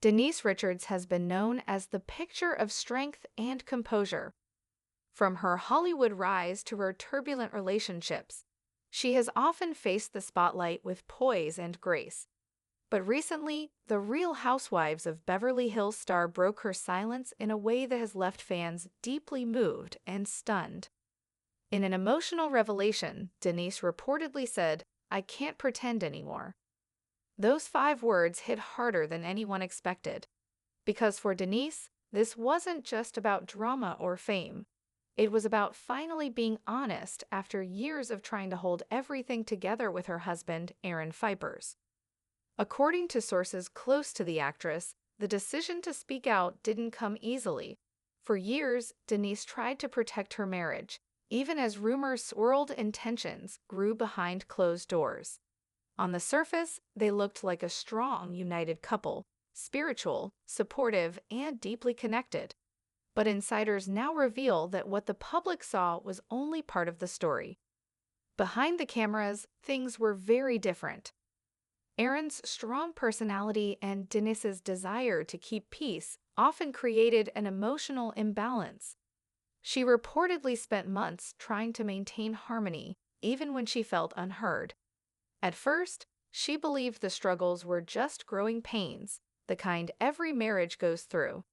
Denise Richards has been known as the picture of strength and composure. From her Hollywood rise to her turbulent relationships, she has often faced the spotlight with poise and grace. But recently, the Real Housewives of Beverly Hills star broke her silence in a way that has left fans deeply moved and stunned. In an emotional revelation, Denise reportedly said, "I can't pretend anymore." Those 5 words hit harder than anyone expected. Because for Denise, this wasn't just about drama or fame. It was about finally being honest after years of trying to hold everything together with her husband, Aaron Phypers. According to sources close to the actress, the decision to speak out didn't come easily. For years, Denise tried to protect her marriage, even as rumors swirled and tensions grew behind closed doors. On the surface, they looked like a strong, united couple, spiritual, supportive, and deeply connected. But insiders now reveal that what the public saw was only part of the story. Behind the cameras, things were very different. Aaron's strong personality and Denise's desire to keep peace often created an emotional imbalance. She reportedly spent months trying to maintain harmony, even when she felt unheard. At first, she believed the struggles were just growing pains, the kind every marriage goes through.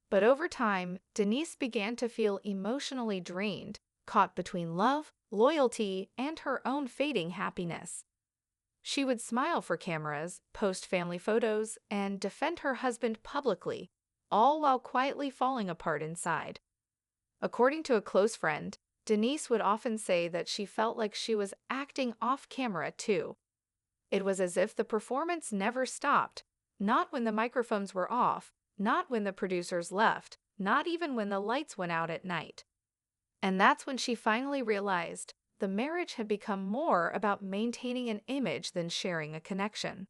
But over time, Denise began to feel emotionally drained, caught between love, loyalty, and her own fading happiness. She would smile for cameras, post family photos, and defend her husband publicly, all while quietly falling apart inside. According to a close friend, Denise would often say that she felt like she was acting off camera too. It was as if the performance never stopped, not when the microphones were off, not when the producers left, not even when the lights went out at night. And that's when she finally realized the marriage had become more about maintaining an image than sharing a connection.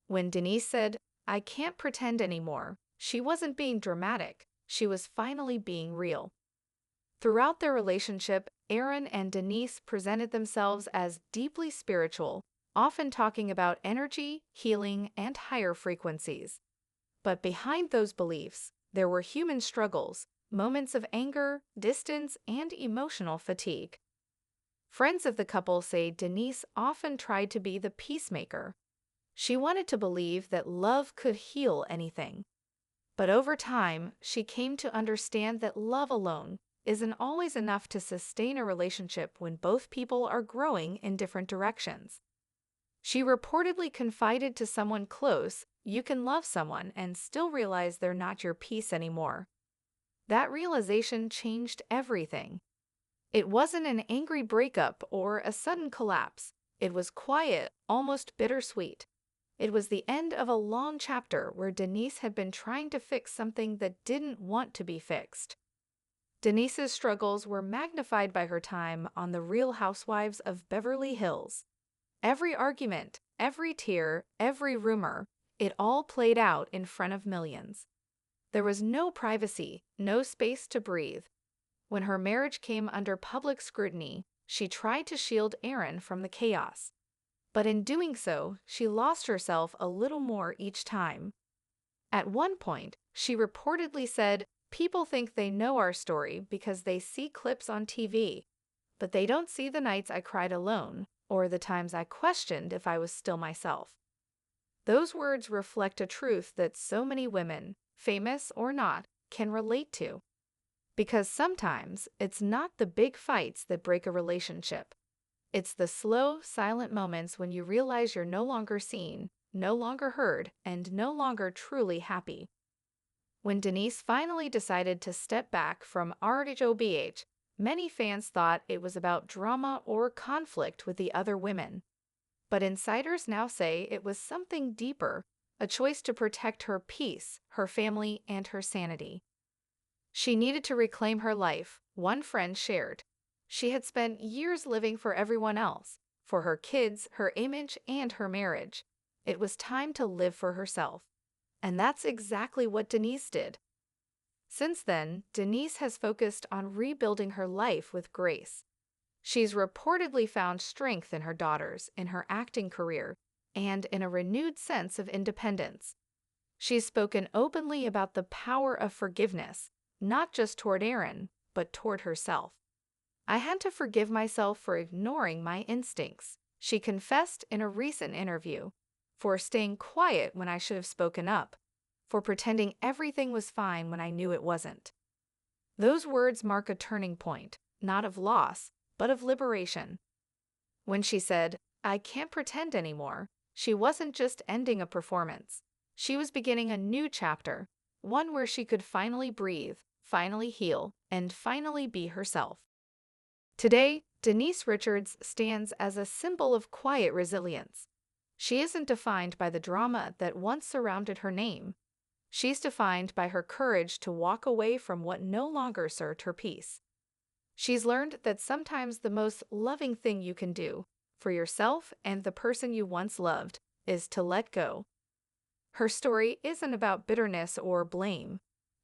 When Denise said, "I can't pretend anymore," she wasn't being dramatic, she was finally being real. Throughout their relationship, Aaron and Denise presented themselves as deeply spiritual, often talking about energy, healing, and higher frequencies. But behind those beliefs, there were human struggles, moments of anger, distance, and emotional fatigue. Friends of the couple say Denise often tried to be the peacemaker. She wanted to believe that love could heal anything. But over time, she came to understand that love alone isn't always enough to sustain a relationship when both people are growing in different directions. She reportedly confided to someone close, "You can love someone and still realize they're not your piece anymore." That realization changed everything. It wasn't an angry breakup or a sudden collapse. It was quiet, almost bittersweet. It was the end of a long chapter where Denise had been trying to fix something that didn't want to be fixed. Denise's struggles were magnified by her time on The Real Housewives of Beverly Hills. Every argument, every tear, every rumor, it all played out in front of millions. There was no privacy, no space to breathe. When her marriage came under public scrutiny, she tried to shield Aaron from the chaos. But in doing so, she lost herself a little more each time. At one point, she reportedly said, "People think they know our story because they see clips on TV, but they don't see the nights I cried alone or the times I questioned if I was still myself." Those words reflect a truth that so many women, famous or not, can relate to. Because sometimes it's not the big fights that break a relationship. It's the slow, silent moments when you realize you're no longer seen, no longer heard, and no longer truly happy. When Denise finally decided to step back from rhobh, many fans thought it was about drama or conflict with the other women. But insiders now say it was something deeper, a choice to protect her peace, her family, and her sanity. She needed to reclaim her life, one friend shared. She had spent years living for everyone else, for her kids, her image, and her marriage. It was time to live for herself. And that's exactly what Denise did. Since then, Denise has focused on rebuilding her life with grace. She's reportedly found strength in her daughters, in her acting career, and in a renewed sense of independence. She's spoken openly about the power of forgiveness, not just toward Aaron, but toward herself. "I had to forgive myself for ignoring my instincts," she confessed in a recent interview, "for staying quiet when I should have spoken up, for pretending everything was fine when I knew it wasn't." Those words mark a turning point, not of loss, but of liberation. When she said, "I can't pretend anymore," she wasn't just ending a performance. She was beginning a new chapter, one where she could finally breathe, finally heal, and finally be herself. Today, Denise Richards stands as a symbol of quiet resilience. She isn't defined by the drama that once surrounded her name. She's defined by her courage to walk away from what no longer served her peace. She's learned that sometimes the most loving thing you can do, for yourself and the person you once loved, is to let go. Her story isn't about bitterness or blame.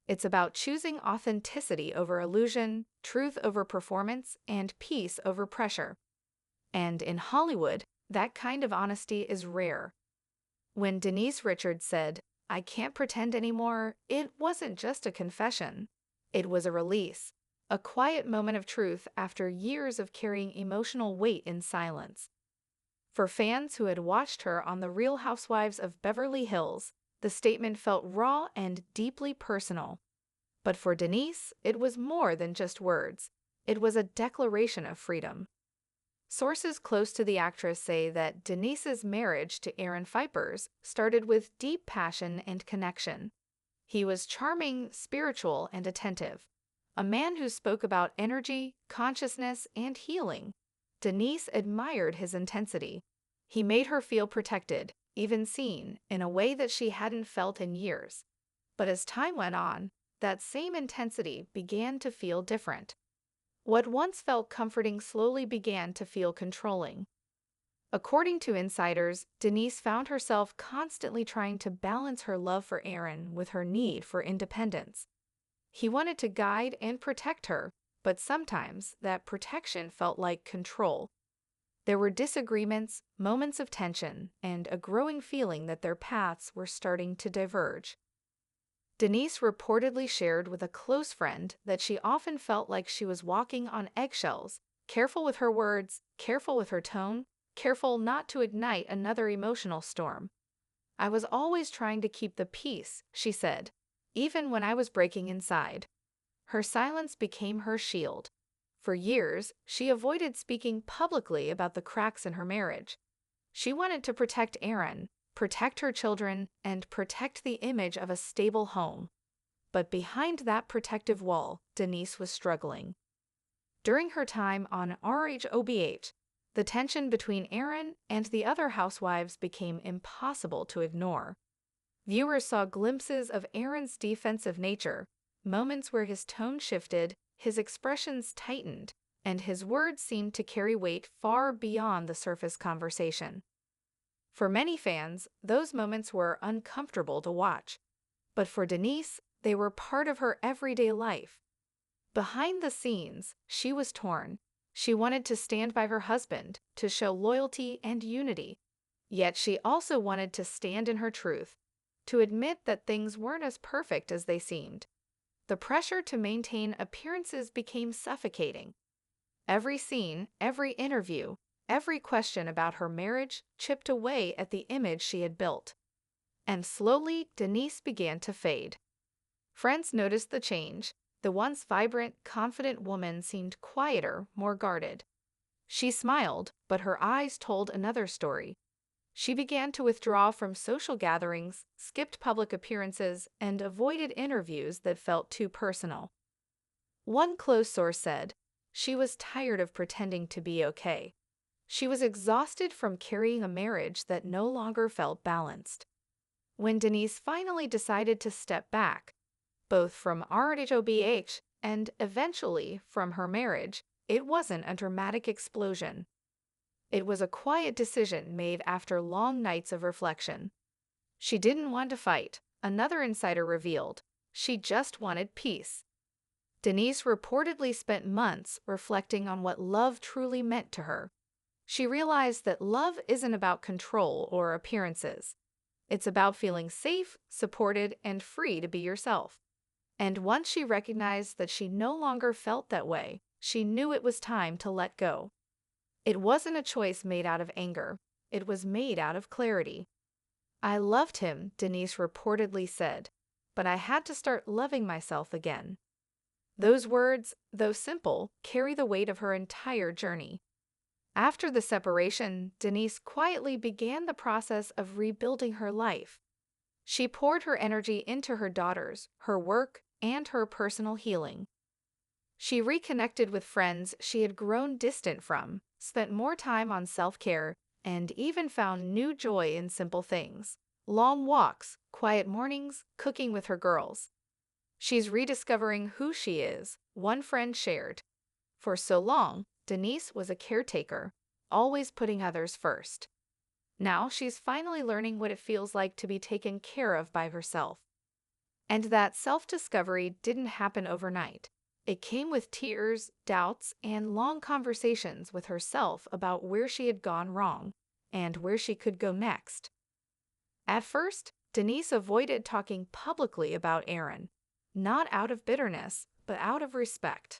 It's about choosing authenticity over illusion, truth over performance, and peace over pressure. And in Hollywood, that kind of honesty is rare. When Denise Richards said, "I can't pretend anymore," it wasn't just a confession. It was a release, a quiet moment of truth after years of carrying emotional weight in silence. For fans who had watched her on The Real Housewives of Beverly Hills, the statement felt raw and deeply personal. But for Denise, it was more than just words. It was a declaration of freedom. Sources close to the actress say that Denise's marriage to Aaron Phypers started with deep passion and connection. He was charming, spiritual, and attentive, a man who spoke about energy, consciousness, and healing. Denise admired his intensity. He made her feel protected, even seen, in a way that she hadn't felt in years. But as time went on, that same intensity began to feel different. What once felt comforting slowly began to feel controlling. According to insiders, Denise found herself constantly trying to balance her love for Aaron with her need for independence. He wanted to guide and protect her, but sometimes that protection felt like control. There were disagreements, moments of tension, and a growing feeling that their paths were starting to diverge. Denise reportedly shared with a close friend that she often felt like she was walking on eggshells, careful with her words, careful with her tone, careful not to ignite another emotional storm. "I was always trying to keep the peace," she said, "even when I was breaking inside." Her silence became her shield. For years, she avoided speaking publicly about the cracks in her marriage. She wanted to protect Aaron, protect her children, and protect the image of a stable home. But behind that protective wall, Denise was struggling. During her time on rhobh, the tension between Aaron and the other housewives became impossible to ignore. Viewers saw glimpses of Aaron's defensive nature, moments where his tone shifted, his expressions tightened, and his words seemed to carry weight far beyond the surface conversation. For many fans, those moments were uncomfortable to watch. But for Denise, they were part of her everyday life. Behind the scenes, she was torn. She wanted to stand by her husband, to show loyalty and unity. Yet she also wanted to stand in her truth, to admit that things weren't as perfect as they seemed. The pressure to maintain appearances became suffocating. Every scene, every interview, every question about her marriage chipped away at the image she had built. And slowly, Denise began to fade. Friends noticed the change. The once vibrant, confident woman seemed quieter, more guarded. She smiled, but her eyes told another story. She began to withdraw from social gatherings, skipped public appearances, and avoided interviews that felt too personal. One close source said, "She was tired of pretending to be okay." She was exhausted from carrying a marriage that no longer felt balanced. When Denise finally decided to step back, both from rhobh and eventually from her marriage, it wasn't a dramatic explosion. It was a quiet decision made after long nights of reflection. She didn't want to fight, another insider revealed. She just wanted peace. Denise reportedly spent months reflecting on what love truly meant to her. She realized that love isn't about control or appearances. It's about feeling safe, supported, and free to be yourself. And once she recognized that she no longer felt that way, she knew it was time to let go. It wasn't a choice made out of anger. It was made out of clarity. I loved him, Denise reportedly said, but I had to start loving myself again. Those words, though simple, carry the weight of her entire journey. After the separation, Denise quietly began the process of rebuilding her life. She poured her energy into her daughters, her work, and her personal healing. She reconnected with friends she had grown distant from, spent more time on self-care, and even found new joy in simple things: long walks, quiet mornings, cooking with her girls. She's rediscovering who she is, one friend shared. For so long, Denise was a caretaker, always putting others first. Now she's finally learning what it feels like to be taken care of by herself. And that self-discovery didn't happen overnight. It came with tears, doubts, and long conversations with herself about where she had gone wrong and where she could go next. At first, Denise avoided talking publicly about Aaron, not out of bitterness, but out of respect.